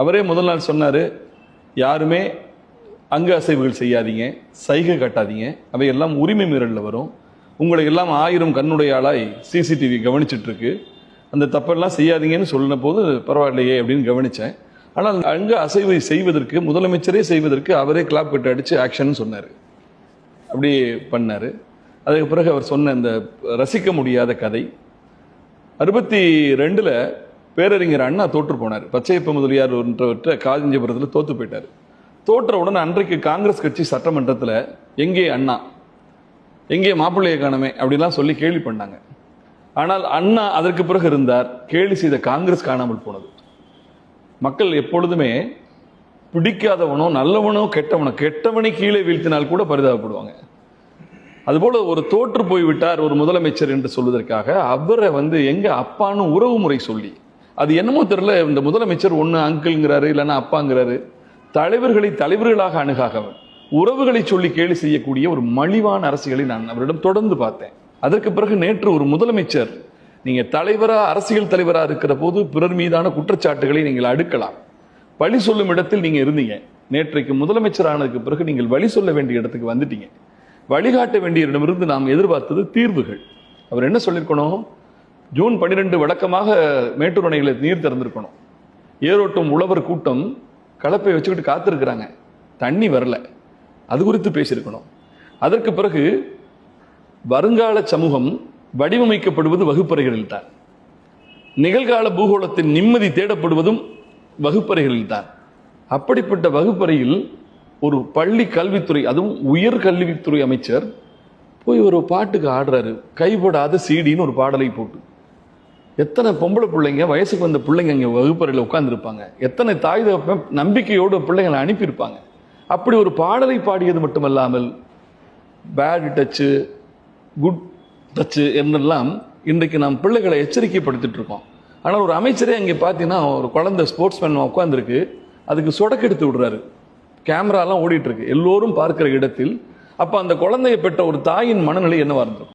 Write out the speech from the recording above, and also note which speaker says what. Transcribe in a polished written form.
Speaker 1: அவரே முதல் நாள் சொன்னார், யாருமே அங்க அசைவுகள் செய்யாதீங்க, சைகை காட்டாதீங்க, அவையெல்லாம் உரிமை மீறலில் வரும். உங்களை எல்லாம் 1000 கண்ணுடைய ஆளாய் சிசிடிவி கவனிச்சுட்டு இருக்கு, அந்த தப்பெல்லாம் செய்யாதீங்கன்னு சொன்ன போது பரவாயில்லையே அப்படின்னு கவனித்தேன். ஆனால் அங்க அசைவை செய்வதற்கு முதலமைச்சரே செய்வதற்கு அவரே கிளாப் கட்டு அடித்து ஆக்ஷன் சொன்னார். அப்படி பண்ணார். அதுக்கு பிறகு அவர் சொன்ன இந்த ரசிக்க முடியாத கதை 62ல் பேரறிஞர் அண்ணா தோற்று போனார். பச்சையப்ப முதலியார் ஒன்றவற்றை காஞ்சிபுரத்தில் தோற்று போயிட்டார். தோற்ற உடனே அன்றைக்கு காங்கிரஸ் கட்சி சட்டமன்றத்தில் எங்கே அண்ணா, எங்கே மாப்பிள்ளையை காணமே அப்படிலாம் சொல்லி கேலி பண்ணாங்க. ஆனால் அண்ணா அதற்கு பிறகு இருந்தார். கேலி செய்த காங்கிரஸ் காணாமல் போனது. மக்கள் எப்பொழுதுமே பிடிக்காதவனோ நல்லவனோ கெட்டவனை கீழே வீழ்த்தினால் கூட பரிதாபப்படுவாங்க. அதுபோல ஒரு தோற்று போய்விட்டார் ஒரு முதலமைச்சர் என்று சொல்வதற்காக அவரை எங்க அப்பான்னு உறவு முறை சொல்லி, அது என்னமோ தெரியல, இந்த முதலமைச்சர் ஒன்று அங்கிள்ங்கிறாரு இல்லைன்னா அப்பாங்கிறாரு. தலைவர்களை தலைவர்களாக அணுகாகவன் உறவுகளை சொல்லி கேலி செய்யக்கூடிய ஒரு மலிவான அரசியலை நான் அவரிடம் தொடர்ந்து பார்த்தேன். அதற்கு பிறகு நேற்று ஒரு முதலமைச்சர், நீங்க தலைவரா அரசியல் தலைவரா இருக்கிற போது பிறர் மீதான குற்றச்சாட்டுகளை நீங்கள் அடுக்கலாம், வழி சொல்லும் இடத்தில் நீங்க இருந்தீங்க. நேற்றைக்கு முதலமைச்சர் ஆனதுக்கு பிறகு நீங்கள் வழி சொல்ல வேண்டிய இடத்துக்கு வந்துட்டீங்க. வழிகாட்ட வேண்டியவரிடமிருந்து நாம் எதிர்பார்த்தது தீர்வுகள். அவர் என்ன சொல்லியிருக்கணும், ஜூன் 12 வழக்கமாக மேட்டூர் அணைகளை நீர் திறந்திருக்கணும். ஏரோட்டம் உழவர் கூட்டம் கலப்பை வச்சுக்கிட்டு காத்திருக்கிறாங்க, தண்ணி வரல, அது குறித்து பேசியிருக்கணும். அதற்கு பிறகு வருங்கால சமூகம் வடிவமைக்கப்படுவது வகுப்பறைகளில் தான், நிகழ்கால பூகோளத்தின் நிம்மதி தேடப்படுவதும் வகுப்பறைகளில் தான். அப்படிப்பட்ட வகுப்பறையில் ஒரு பள்ளி கல்வித்துறை, அதுவும் உயர் கல்வித்துறை அமைச்சர் போய் ஒரு பாட்டுக்கு ஆடுறாரு, கைப்படாத சீடின்னு ஒரு பாடலை போட்டு. எத்தனை பொம்பளை பிள்ளைங்க, வயசுக்கு வந்த பிள்ளைங்க அங்கே வகுப்பறையில் உட்கார்ந்துருப்பாங்க, எத்தனை தாய் தகப்பன் நம்பிக்கையோடு பிள்ளைங்களை அனுப்பியிருப்பாங்க. அப்படி ஒரு பாடலை பாடியது மட்டுமல்லாமல் பேட் டச்சு குட் டச்சு என்றெல்லாம் இன்றைக்கு நாம் பிள்ளைகளை எச்சரிக்கைப்படுத்திட்டு இருக்கோம். ஆனால் ஒரு அமைச்சரே அங்கே பார்த்தீங்கன்னா ஒரு குழந்தை ஸ்போர்ட்ஸ்மேன் உட்காந்துருக்கு, அதுக்கு சொடக்கெடுத்து விடுறாரு, கேமராலாம் ஓடிட்டு இருக்கு, எல்லோரும் பார்க்கிற இடத்தில். அப்போ அந்த குழந்தையை பெற்ற ஒரு தாயின் மனநிலை என்னவா இருந்திருக்கும்?